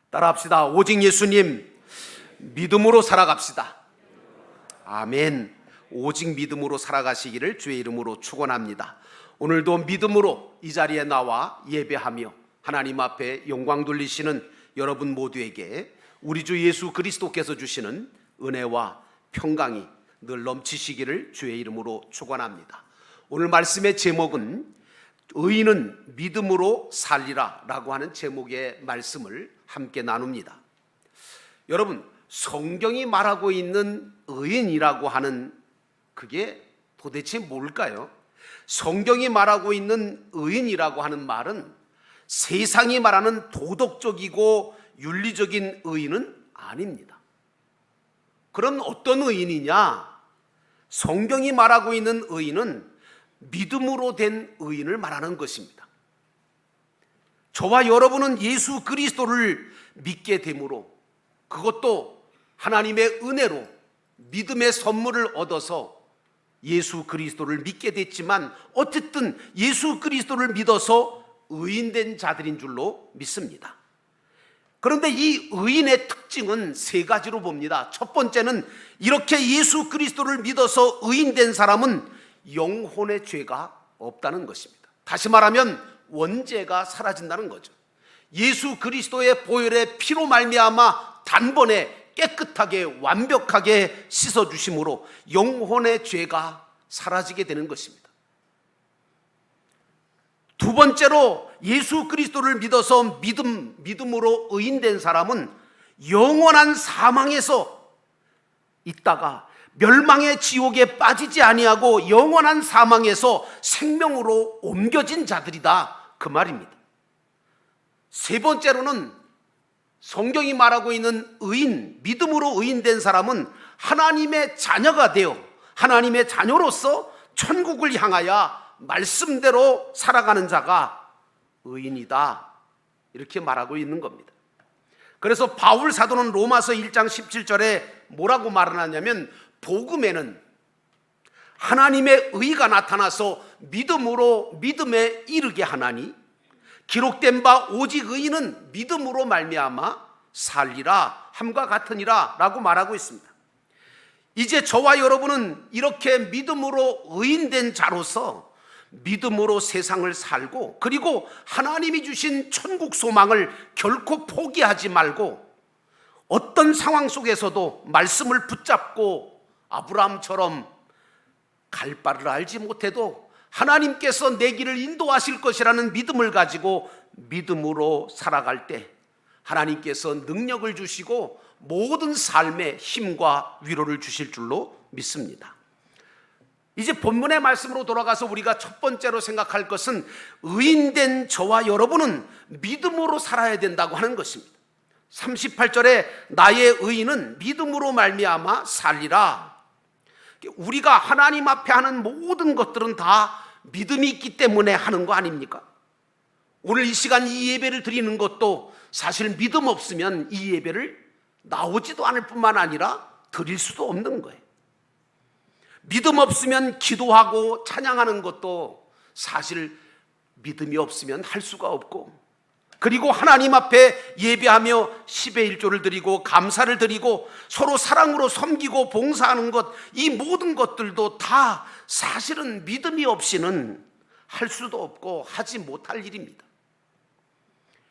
따라합시다. 오직 예수님 믿음으로 살아갑시다. 아멘. 오직 믿음으로 살아가시기를 주의 이름으로 축원합니다. 오늘도 믿음으로 이 자리에 나와 예배하며 하나님 앞에 영광 돌리시는 여러분 모두에게 우리 주 예수 그리스도께서 주시는 은혜와 평강이 늘 넘치시기를 주의 이름으로 축원합니다. 오늘 말씀의 제목은 의인은 믿음으로 살리라 라고 하는 제목의 말씀을 함께 나눕니다. 여러분, 성경이 말하고 있는 의인이라고 하는 그게 도대체 뭘까요? 성경이 말하고 있는 의인이라고 하는 말은 세상이 말하는 도덕적이고 윤리적인 의인은 아닙니다. 그럼 어떤 의인이냐? 성경이 말하고 있는 의인은 믿음으로 된 의인을 말하는 것입니다. 저와 여러분은 예수 그리스도를 믿게 되므로, 그것도 하나님의 은혜로 믿음의 선물을 얻어서 예수 그리스도를 믿게 됐지만, 어쨌든 예수 그리스도를 믿어서 의인된 자들인 줄로 믿습니다. 그런데 이 의인의 특징은 세 가지로 봅니다. 첫 번째는 이렇게 예수 그리스도를 믿어서 의인된 사람은 영혼의 죄가 없다는 것입니다. 다시 말하면 원죄가 사라진다는 거죠. 예수 그리스도의 보혈의 피로 말미암아 단번에 깨끗하게 완벽하게 씻어주심으로 영혼의 죄가 사라지게 되는 것입니다. 두 번째로 예수 그리스도를 믿어서 믿음으로 의인된 사람은 영원한 사망에서 있다가 멸망의 지옥에 빠지지 아니하고 영원한 사망에서 생명으로 옮겨진 자들이다, 그 말입니다. 세 번째로는 성경이 말하고 있는 의인, 믿음으로 의인된 사람은 하나님의 자녀가 되어 하나님의 자녀로서 천국을 향하여 말씀대로 살아가는 자가 의인이다, 이렇게 말하고 있는 겁니다. 그래서 바울 사도는 로마서 1장 17절에 뭐라고 말하냐면, 복음에는 하나님의 의가 나타나서 믿음으로 믿음에 이르게 하나니 기록된 바 오직 의인은 믿음으로 말미암아 살리라 함과 같으니라 라고 말하고 있습니다. 이제 저와 여러분은 이렇게 믿음으로 의인된 자로서 믿음으로 세상을 살고, 그리고 하나님이 주신 천국 소망을 결코 포기하지 말고 어떤 상황 속에서도 말씀을 붙잡고 아브라함처럼 갈 바를 알지 못해도 하나님께서 내 길을 인도하실 것이라는 믿음을 가지고 믿음으로 살아갈 때 하나님께서 능력을 주시고 모든 삶에 힘과 위로를 주실 줄로 믿습니다. 이제 본문의 말씀으로 돌아가서 우리가 첫 번째로 생각할 것은 의인된 저와 여러분은 믿음으로 살아야 된다고 하는 것입니다. 38절에 나의 의인은 믿음으로 말미암아 살리라. 우리가 하나님 앞에 하는 모든 것들은 다 믿음이 있기 때문에 하는 거 아닙니까? 오늘 이 시간 이 예배를 드리는 것도 사실 믿음 없으면 이 예배를 나오지도 않을 뿐만 아니라 드릴 수도 없는 거예요. 믿음 없으면 기도하고 찬양하는 것도 사실 믿음이 없으면 할 수가 없고, 그리고 하나님 앞에 예배하며 10의 1조를 드리고 감사를 드리고 서로 사랑으로 섬기고 봉사하는 것, 이 모든 것들도 다 사실은 믿음이 없이는 할 수도 없고 하지 못할 일입니다.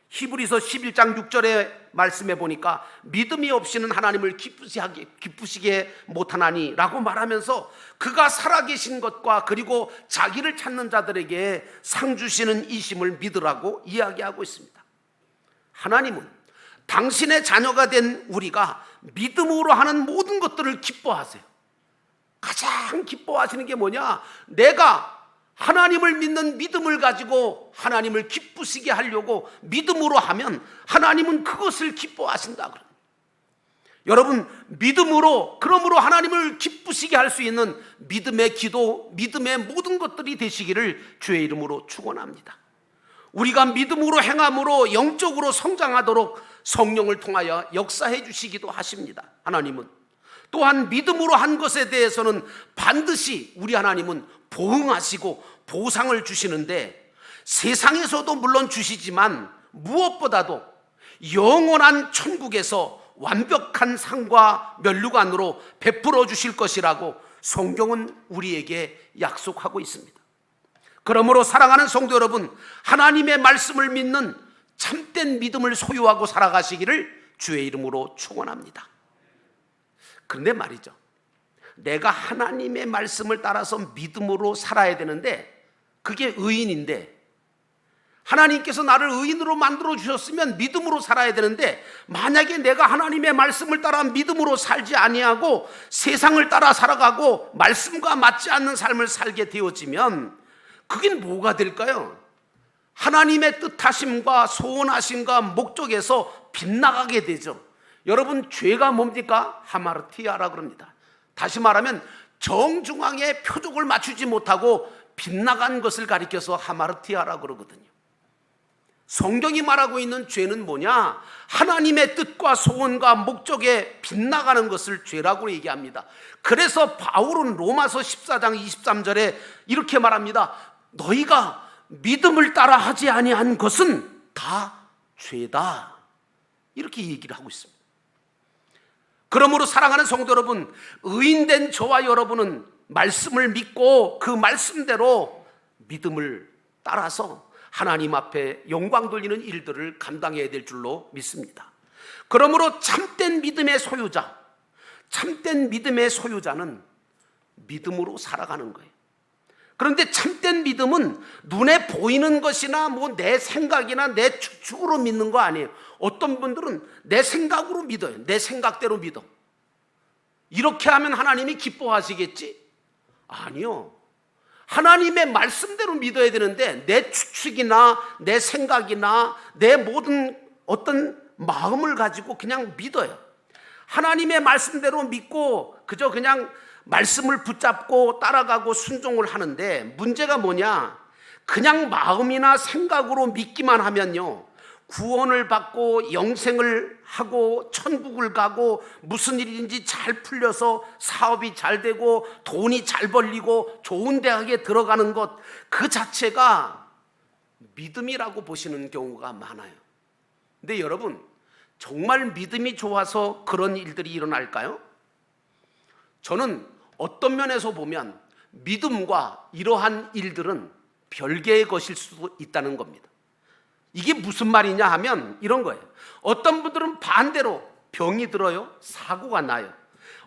히브리서 11장 6절의 말씀해 보니까 믿음이 없이는 하나님을 기쁘시게 못하나니 라고 말하면서 그가 살아계신 것과 그리고 자기를 찾는 자들에게 상 주시는 이심을 믿으라고 이야기하고 있습니다. 하나님은 당신의 자녀가 된 우리가 믿음으로 하는 모든 것들을 기뻐하세요. 가장 기뻐하시는 게 뭐냐? 내가 하나님을 믿는 믿음을 가지고 하나님을 기쁘시게 하려고 믿음으로 하면 하나님은 그것을 기뻐하신다. 여러분, 믿음으로, 그러므로 하나님을 기쁘시게 할 수 있는 믿음의 기도, 믿음의 모든 것들이 되시기를 주의 이름으로 축원합니다. 우리가 믿음으로 행함으로 영적으로 성장하도록 성령을 통하여 역사해 주시기도 하십니다. 하나님은 또한 믿음으로 한 것에 대해서는 반드시 우리 하나님은 보응하시고 보상을 주시는데, 세상에서도 물론 주시지만 무엇보다도 영원한 천국에서 완벽한 상과 면류관으로 베풀어 주실 것이라고 성경은 우리에게 약속하고 있습니다. 그러므로 사랑하는 성도 여러분, 하나님의 말씀을 믿는 참된 믿음을 소유하고 살아가시기를 주의 이름으로 축원합니다. 그런데 말이죠, 내가 하나님의 말씀을 따라서 믿음으로 살아야 되는데 그게 의인인데, 하나님께서 나를 의인으로 만들어 주셨으면 믿음으로 살아야 되는데, 만약에 내가 하나님의 말씀을 따라 믿음으로 살지 아니하고 세상을 따라 살아가고 말씀과 맞지 않는 삶을 살게 되어지면 그게 뭐가 될까요? 하나님의 뜻하심과 소원하심과 목적에서 빗나가게 되죠. 여러분, 죄가 뭡니까? 하마르티아라 그럽니다. 다시 말하면 정중앙에 표적을 맞추지 못하고 빗나간 것을 가리켜서 하마르티아라 그러거든요. 성경이 말하고 있는 죄는 뭐냐? 하나님의 뜻과 소원과 목적에 빗나가는 것을 죄라고 얘기합니다. 그래서 바울은 로마서 14장 23절에 이렇게 말합니다. 너희가 믿음을 따라 하지 아니한 것은 다 죄다, 이렇게 얘기를 하고 있습니다. 그러므로 사랑하는 성도 여러분, 의인된 저와 여러분은 말씀을 믿고 그 말씀대로 믿음을 따라서 하나님 앞에 영광 돌리는 일들을 감당해야 될 줄로 믿습니다. 그러므로 참된 믿음의 소유자는 믿음으로 살아가는 거예요. 그런데 참된 믿음은 눈에 보이는 것이나 내 생각이나 내 추측으로 믿는 거 아니에요. 어떤 분들은 내 생각으로 믿어요. 내 생각대로 믿어. 이렇게 하면 하나님이 기뻐하시겠지? 아니요. 하나님의 말씀대로 믿어야 되는데 내 추측이나 내 생각이나 내 모든 어떤 마음을 가지고 그냥 믿어요. 하나님의 말씀대로 믿고 그냥 말씀을 붙잡고 따라가고 순종을 하는데, 문제가 뭐냐? 그냥 마음이나 생각으로 믿기만 하면요, 구원을 받고 영생을 하고 천국을 가고 무슨 일인지 잘 풀려서 사업이 잘 되고 돈이 잘 벌리고 좋은 대학에 들어가는 것, 그 자체가 믿음이라고 보시는 경우가 많아요. 근데 여러분, 정말 믿음이 좋아서 그런 일들이 일어날까요? 저는 어떤 면에서 보면 믿음과 이러한 일들은 별개의 것일 수도 있다는 겁니다. 이게 무슨 말이냐 하면 이런 거예요. 어떤 분들은 반대로 병이 들어요, 사고가 나요,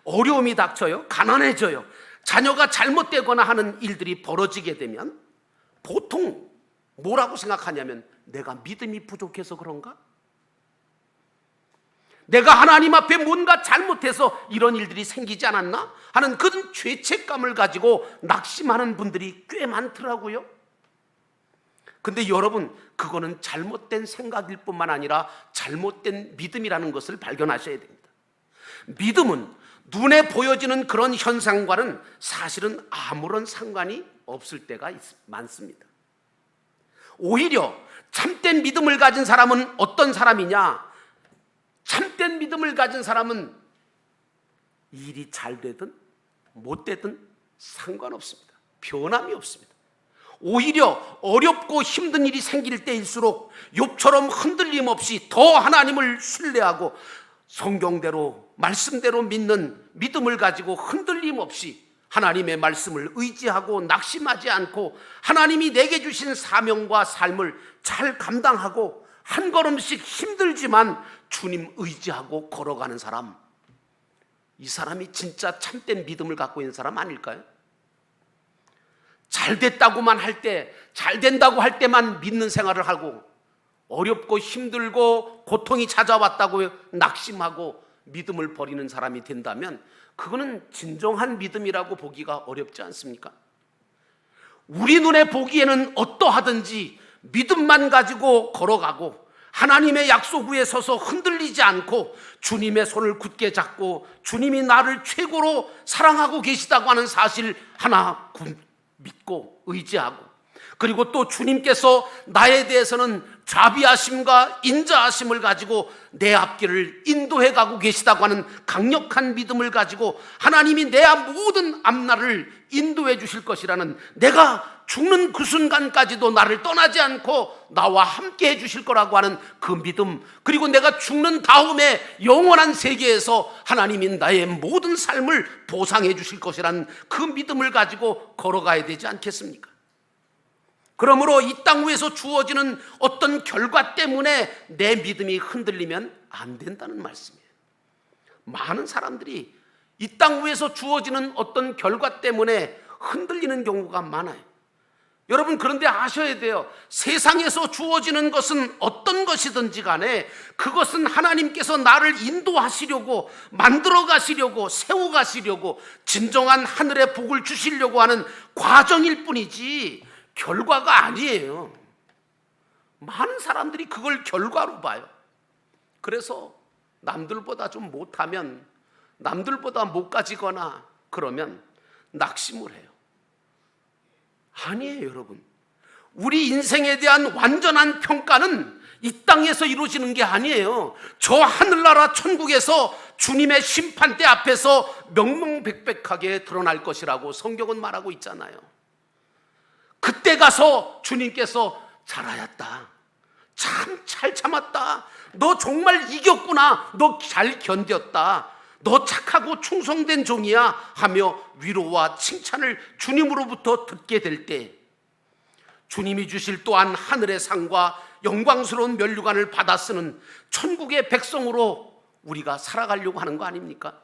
어려움이 닥쳐요, 가난해져요, 자녀가 잘못되거나 하는 일들이 벌어지게 되면 보통 뭐라고 생각하냐면, 내가 믿음이 부족해서 그런가? 내가 하나님 앞에 뭔가 잘못해서 이런 일들이 생기지 않았나 하는 그런 죄책감을 가지고 낙심하는 분들이 꽤 많더라고요. 근데 여러분, 그거는 잘못된 생각일 뿐만 아니라 잘못된 믿음이라는 것을 발견하셔야 됩니다. 믿음은 눈에 보여지는 그런 현상과는 사실은 아무런 상관이 없을 때가 많습니다. 오히려 참된 믿음을 가진 사람은 어떤 사람이냐? 참된 믿음을 가진 사람은 일이 잘 되든 못 되든 상관없습니다. 변함이 없습니다. 오히려 어렵고 힘든 일이 생길 때일수록 욥처럼 흔들림 없이 더 하나님을 신뢰하고 성경대로 말씀대로 믿는 믿음을 가지고 흔들림 없이 하나님의 말씀을 의지하고 낙심하지 않고 하나님이 내게 주신 사명과 삶을 잘 감당하고 한 걸음씩 힘들지만 주님 의지하고 걸어가는 사람, 이 사람이 진짜 참된 믿음을 갖고 있는 사람 아닐까요? 잘 됐다고만 할 때, 잘 된다고 할 때만 믿는 생활을 하고 어렵고 힘들고 고통이 찾아왔다고 낙심하고 믿음을 버리는 사람이 된다면 그거는 진정한 믿음이라고 보기가 어렵지 않습니까? 우리 눈에 보기에는 어떠하든지 믿음만 가지고 걸어가고 하나님의 약속 위에 서서 흔들리지 않고 주님의 손을 굳게 잡고 주님이 나를 최고로 사랑하고 계시다고 하는 사실 하나 믿고 의지하고, 그리고 또 주님께서 나에 대해서는 자비하심과 인자하심을 가지고 내 앞길을 인도해 가고 계시다고 하는 강력한 믿음을 가지고 하나님이 내 모든 앞날을 인도해 주실 것이라는 내가 죽는 그 순간까지도 나를 떠나지 않고 나와 함께 해주실 거라고 하는 그 믿음, 그리고 내가 죽는 다음에 영원한 세계에서 하나님이 나의 모든 삶을 보상해 주실 것이라는 그 믿음을 가지고 걸어가야 되지 않겠습니까? 그러므로 이 땅 위에서 주어지는 어떤 결과 때문에 내 믿음이 흔들리면 안 된다는 말씀이에요. 많은 사람들이 이 땅 위에서 주어지는 어떤 결과 때문에 흔들리는 경우가 많아요. 여러분, 그런데 아셔야 돼요. 세상에서 주어지는 것은 어떤 것이든지 간에 그것은 하나님께서 나를 인도하시려고, 만들어 가시려고, 세워 가시려고, 진정한 하늘의 복을 주시려고 하는 과정일 뿐이지 결과가 아니에요. 많은 사람들이 그걸 결과로 봐요. 그래서 남들보다 좀 못하면, 남들보다 못 가지거나 그러면 낙심을 해요. 아니에요, 여러분. 우리 인생에 대한 완전한 평가는 이 땅에서 이루어지는 게 아니에요. 저 하늘나라 천국에서 주님의 심판대 앞에서 명명백백하게 드러날 것이라고 성경은 말하고 있잖아요. 그때 가서 주님께서 잘하였다, 참 잘 참았다, 너 정말 이겼구나, 너 잘 견뎠다, 너 착하고 충성된 종이야 하며 위로와 칭찬을 주님으로부터 듣게 될 때, 주님이 주실 또한 하늘의 상과 영광스러운 면류관을 받아 쓰는 천국의 백성으로 우리가 살아가려고 하는 거 아닙니까?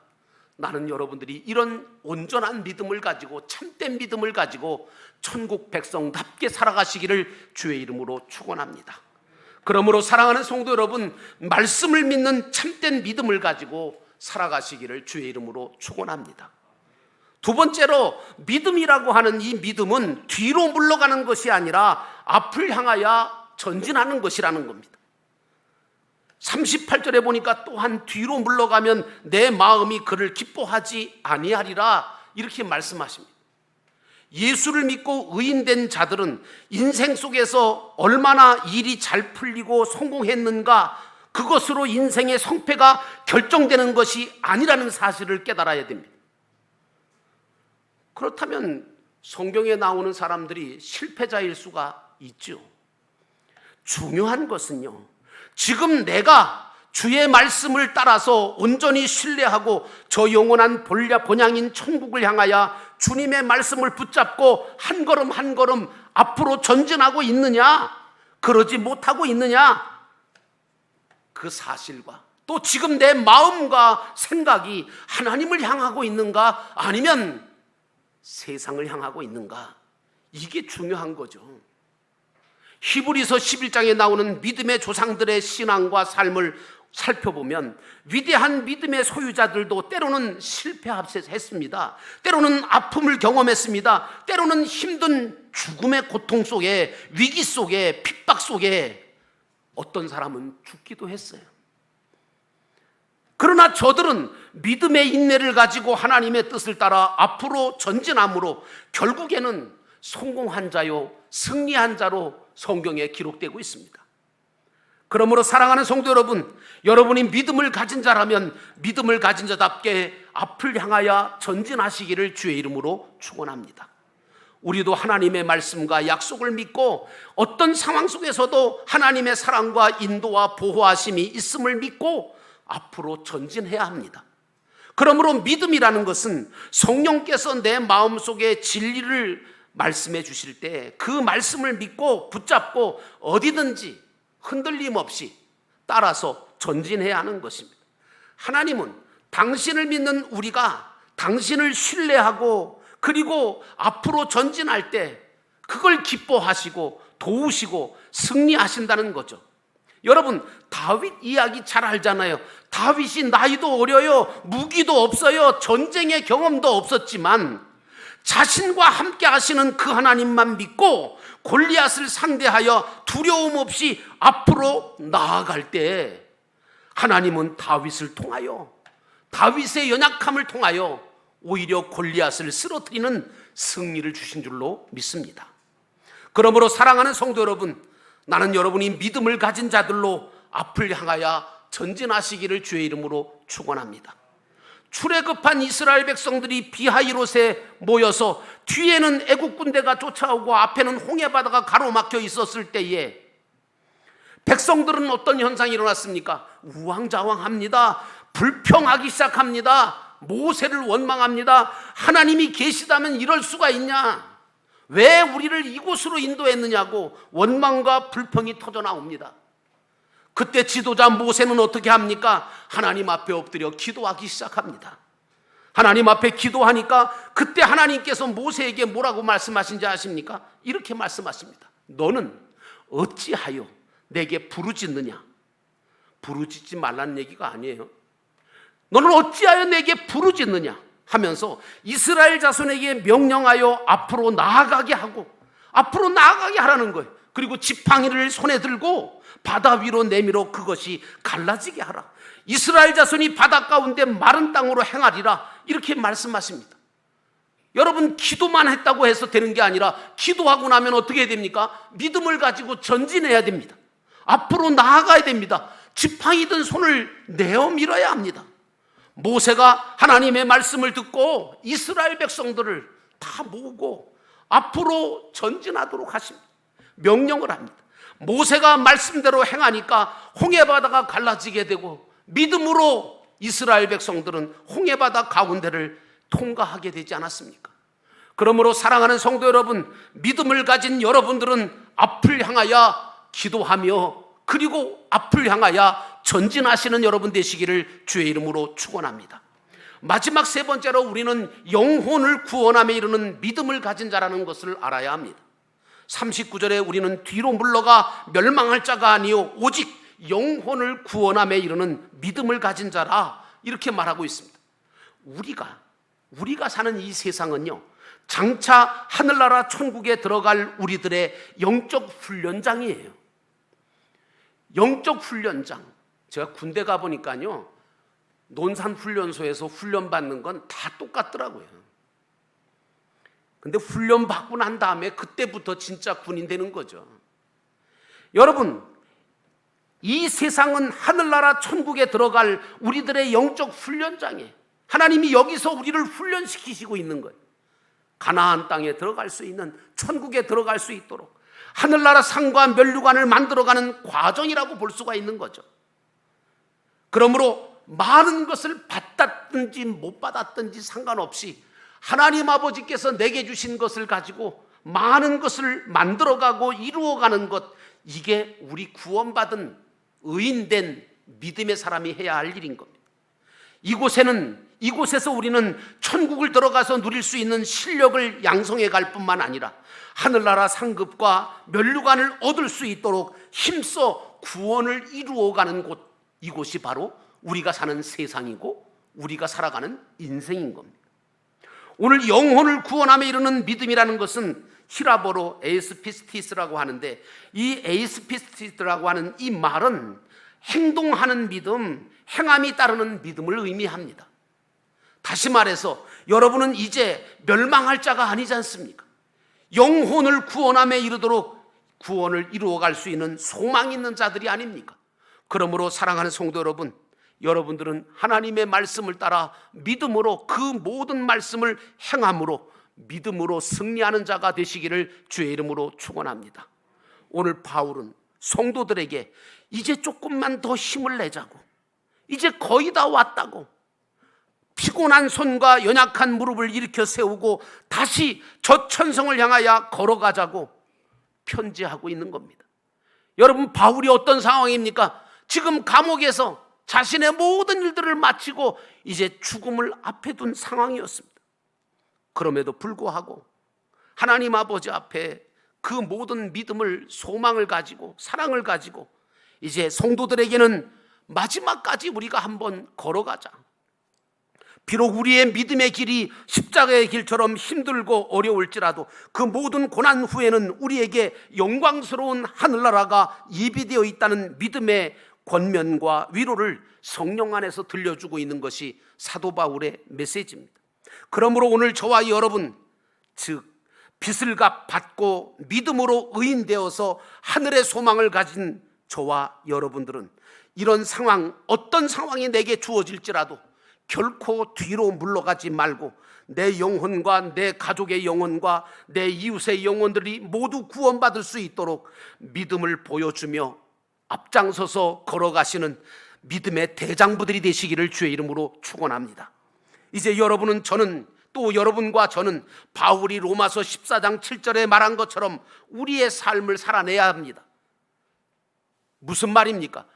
나는 여러분들이 이런 온전한 믿음을 가지고, 참된 믿음을 가지고 천국 백성답게 살아가시기를 주의 이름으로 축원합니다. 그러므로 사랑하는 성도 여러분, 말씀을 믿는 참된 믿음을 가지고 살아가시기를 주의 이름으로 축원합니다. 두 번째로, 믿음이라고 하는 이 믿음은 뒤로 물러가는 것이 아니라 앞을 향하여 전진하는 것이라는 겁니다. 38절에 보니까 또한 뒤로 물러가면 내 마음이 그를 기뻐하지 아니하리라, 이렇게 말씀하십니다. 예수를 믿고 의인된 자들은 인생 속에서 얼마나 일이 잘 풀리고 성공했는가, 그것으로 인생의 성패가 결정되는 것이 아니라는 사실을 깨달아야 됩니다. 그렇다면 성경에 나오는 사람들이 실패자일 수가 있죠. 중요한 것은요, 지금 내가 주의 말씀을 따라서 온전히 신뢰하고 저 영원한 본향인 천국을 향하여 주님의 말씀을 붙잡고 한 걸음 한 걸음 앞으로 전진하고 있느냐, 그러지 못하고 있느냐, 그 사실과 또 지금 내 마음과 생각이 하나님을 향하고 있는가 아니면 세상을 향하고 있는가, 이게 중요한 거죠. 히브리서 11장에 나오는 믿음의 조상들의 신앙과 삶을 살펴보면 위대한 믿음의 소유자들도 때로는 실패했습니다. 때로는 아픔을 경험했습니다. 때로는 힘든 죽음의 고통 속에, 위기 속에, 핍박 속에 어떤 사람은 죽기도 했어요. 그러나 저들은 믿음의 인내를 가지고 하나님의 뜻을 따라 앞으로 전진함으로 결국에는 성공한 자요, 승리한 자로 성경에 기록되고 있습니다. 그러므로 사랑하는 성도 여러분, 여러분이 믿음을 가진 자라면 믿음을 가진 자답게 앞을 향하여 전진하시기를 주의 이름으로 축원합니다. 우리도 하나님의 말씀과 약속을 믿고 어떤 상황 속에서도 하나님의 사랑과 인도와 보호하심이 있음을 믿고 앞으로 전진해야 합니다. 그러므로 믿음이라는 것은 성령께서 내 마음속에 진리를 말씀해 주실 때 그 말씀을 믿고 붙잡고 어디든지 흔들림 없이 따라서 전진해야 하는 것입니다. 하나님은 당신을 믿는 우리가 당신을 신뢰하고 그리고 앞으로 전진할 때 그걸 기뻐하시고 도우시고 승리하신다는 거죠. 여러분, 다윗 이야기 잘 알잖아요. 다윗이 나이도 어려요, 무기도 없어요, 전쟁의 경험도 없었지만 자신과 함께 하시는 그 하나님만 믿고 골리앗을 상대하여 두려움 없이 앞으로 나아갈 때 하나님은 다윗을 통하여, 다윗의 연약함을 통하여 오히려 골리앗을 쓰러뜨리는 승리를 주신 줄로 믿습니다. 그러므로 사랑하는 성도 여러분, 나는 여러분이 믿음을 가진 자들로 앞을 향하여 전진하시기를 주의 이름으로 축원합니다. 출애굽한 이스라엘 백성들이 비하이롯에 모여서 뒤에는 애국 군대가 쫓아오고 앞에는 홍해바다가 가로막혀 있었을 때에 백성들은 어떤 현상이 일어났습니까? 우왕좌왕합니다. 불평하기 시작합니다. 모세를 원망합니다. 하나님이 계시다면 이럴 수가 있냐? 왜 우리를 이곳으로 인도했느냐고 원망과 불평이 터져 나옵니다. 그때 지도자 모세는 어떻게 합니까? 하나님 앞에 엎드려 기도하기 시작합니다. 하나님 앞에 기도하니까 그때 하나님께서 모세에게 뭐라고 말씀하신지 아십니까? 이렇게 말씀하십니다. 너는 어찌하여 내게 부르짖느냐? 부르짖지 말라는 얘기가 아니에요. 너는 어찌하여 내게 부르짖느냐 하면서 이스라엘 자손에게 명령하여 앞으로 나아가게 하고 앞으로 나아가게 하라는 거예요. 그리고 지팡이를 손에 들고 바다 위로 내밀어 그것이 갈라지게 하라. 이스라엘 자손이 바다 가운데 마른 땅으로 행하리라. 이렇게 말씀하십니다. 여러분, 기도만 했다고 해서 되는 게 아니라 기도하고 나면 어떻게 해야 됩니까? 믿음을 가지고 전진해야 됩니다. 앞으로 나아가야 됩니다. 지팡이든 손을 내어 밀어야 합니다. 모세가 하나님의 말씀을 듣고 이스라엘 백성들을 다 모으고 앞으로 전진하도록 하십니다. 명령을 합니다. 모세가 말씀대로 행하니까 홍해바다가 갈라지게 되고 믿음으로 이스라엘 백성들은 홍해바다 가운데를 통과하게 되지 않았습니까? 그러므로 사랑하는 성도 여러분, 믿음을 가진 여러분들은 앞을 향하여 기도하며 그리고 앞을 향하여 전진하시는 여러분 되시기를 주의 이름으로 축원합니다. 마지막 세 번째로 우리는 영혼을 구원함에 이르는 믿음을 가진 자라는 것을 알아야 합니다. 39절에 우리는 뒤로 물러가 멸망할 자가 아니요 오직 영혼을 구원함에 이르는 믿음을 가진 자라 이렇게 말하고 있습니다. 우리가 사는 이 세상은요, 장차 하늘나라 천국에 들어갈 우리들의 영적 훈련장이에요. 영적 훈련장. 제가 군대 가보니까요, 논산훈련소에서 훈련받는 건 다 똑같더라고요. 근데 훈련받고 난 다음에 그때부터 진짜 군인 되는 거죠. 여러분, 이 세상은 하늘나라 천국에 들어갈 우리들의 영적 훈련장이에요. 하나님이 여기서 우리를 훈련시키시고 있는 거예요. 가나안 땅에 들어갈 수 있는, 천국에 들어갈 수 있도록 하늘나라 상과 면류관을 만들어가는 과정이라고 볼 수가 있는 거죠. 그러므로 많은 것을 받았든지 못 받았든지 상관없이 하나님 아버지께서 내게 주신 것을 가지고 많은 것을 만들어가고 이루어가는 것, 이게 우리 구원받은 의인된 믿음의 사람이 해야 할 일인 겁니다. 이곳에서 우리는 천국을 들어가서 누릴 수 있는 실력을 양성해 갈 뿐만 아니라 하늘나라 상급과 면류관을 얻을 수 있도록 힘써 구원을 이루어가는 곳, 이곳이 바로 우리가 사는 세상이고 우리가 살아가는 인생인 겁니다. 오늘 영혼을 구원함에 이르는 믿음이라는 것은 히라보로 에이스피스티스라고 하는데, 이 에이스피스티스라고 하는 이 말은 행동하는 믿음, 행함이 따르는 믿음을 의미합니다. 다시 말해서 여러분은 이제 멸망할 자가 아니지 않습니까? 영혼을 구원함에 이르도록 구원을 이루어갈 수 있는 소망이 있는 자들이 아닙니까? 그러므로 사랑하는 성도 여러분, 여러분들은 하나님의 말씀을 따라 믿음으로 그 모든 말씀을 행함으로 믿음으로 승리하는 자가 되시기를 주의 이름으로 축원합니다. 오늘 바울은 성도들에게 이제 조금만 더 힘을 내자고, 이제 거의 다 왔다고, 피곤한 손과 연약한 무릎을 일으켜 세우고 다시 저 천성을 향하여 걸어가자고 편지하고 있는 겁니다. 여러분, 바울이 어떤 상황입니까? 지금 감옥에서 자신의 모든 일들을 마치고 이제 죽음을 앞에 둔 상황이었습니다. 그럼에도 불구하고 하나님 아버지 앞에 그 모든 믿음을, 소망을 가지고 사랑을 가지고 이제 성도들에게는 마지막까지 우리가 한번 걸어가자. 비록 우리의 믿음의 길이 십자가의 길처럼 힘들고 어려울지라도 그 모든 고난 후에는 우리에게 영광스러운 하늘나라가 예비되어 있다는 믿음의 권면과 위로를 성령 안에서 들려주고 있는 것이 사도 바울의 메시지입니다. 그러므로 오늘 저와 여러분, 즉 빚을 갚고 믿음으로 의인되어서 하늘의 소망을 가진 저와 여러분들은 이런 상황, 어떤 상황이 내게 주어질지라도 결코 뒤로 물러가지 말고 내 영혼과 내 가족의 영혼과 내 이웃의 영혼들이 모두 구원받을 수 있도록 믿음을 보여주며 앞장서서 걸어가시는 믿음의 대장부들이 되시기를 주의 이름으로 축원합니다. 이제 여러분은, 저는, 또 여러분과 저는 바울이 로마서 14장 7절에 말한 것처럼 우리의 삶을 살아내야 합니다. 무슨 말입니까?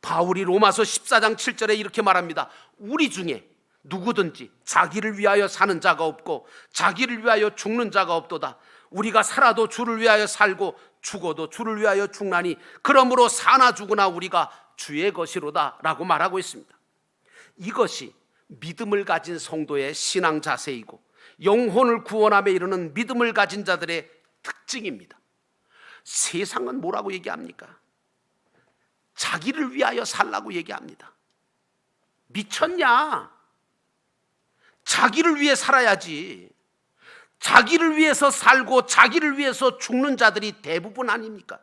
바울이 로마서 14장 7절에 이렇게 말합니다. 우리 중에 누구든지 자기를 위하여 사는 자가 없고 자기를 위하여 죽는 자가 없도다. 우리가 살아도 주를 위하여 살고 죽어도 주를 위하여 죽나니 그러므로 사나 죽으나 우리가 주의 것이로다 라고 말하고 있습니다. 이것이 믿음을 가진 성도의 신앙 자세이고 영혼을 구원함에 이르는 믿음을 가진 자들의 특징입니다. 세상은 뭐라고 얘기합니까? 자기를 위하여 살라고 얘기합니다. 미쳤냐? 자기를 위해 살아야지. 자기를 위해서 살고 자기를 위해서 죽는 자들이 대부분 아닙니까?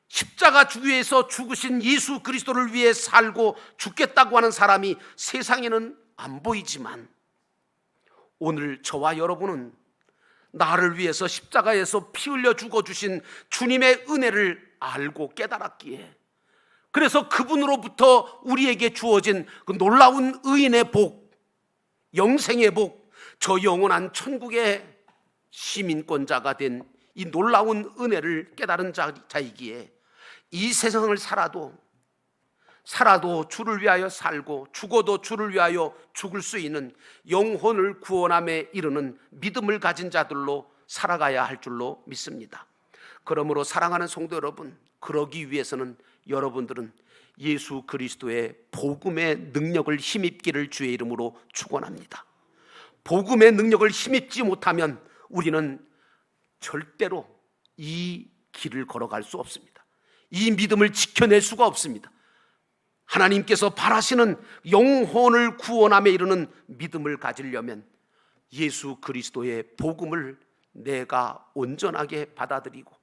십자가 주위에서 죽으신 예수 그리스도를 위해 살고 죽겠다고 하는 사람이 세상에는 안 보이지만 오늘 저와 여러분은 나를 위해서 십자가에서 피 흘려 죽어주신 주님의 은혜를 알고 깨달았기에, 그래서 그분으로부터 우리에게 주어진 그 놀라운 의인의 복, 영생의 복, 저 영원한 천국의 시민권자가 된 이 놀라운 은혜를 깨달은 자이기에 이 세상을 살아도 주를 위하여 살고 죽어도 주를 위하여 죽을 수 있는 영혼을 구원함에 이르는 믿음을 가진 자들로 살아가야 할 줄로 믿습니다. 그러므로 사랑하는 성도 여러분, 그러기 위해서는 여러분들은 예수 그리스도의 복음의 능력을 힘입기를 주의 이름으로 축원합니다. 복음의 능력을 힘입지 못하면 우리는 절대로 이 길을 걸어갈 수 없습니다. 이 믿음을 지켜낼 수가 없습니다. 하나님께서 바라시는 영혼을 구원함에 이르는 믿음을 가지려면 예수 그리스도의 복음을 내가 온전하게 받아들이고,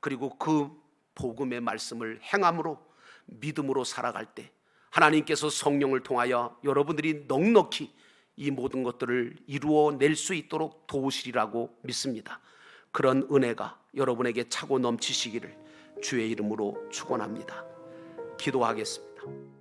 그리고 그 복음의 말씀을 행함으로 믿음으로 살아갈 때 하나님께서 성령을 통하여 여러분들이 넉넉히 이 모든 것들을 이루어낼 수 있도록 도우시리라고 믿습니다. 그런 은혜가 여러분에게 차고 넘치시기를 주의 이름으로 축원합니다. 기도하겠습니다.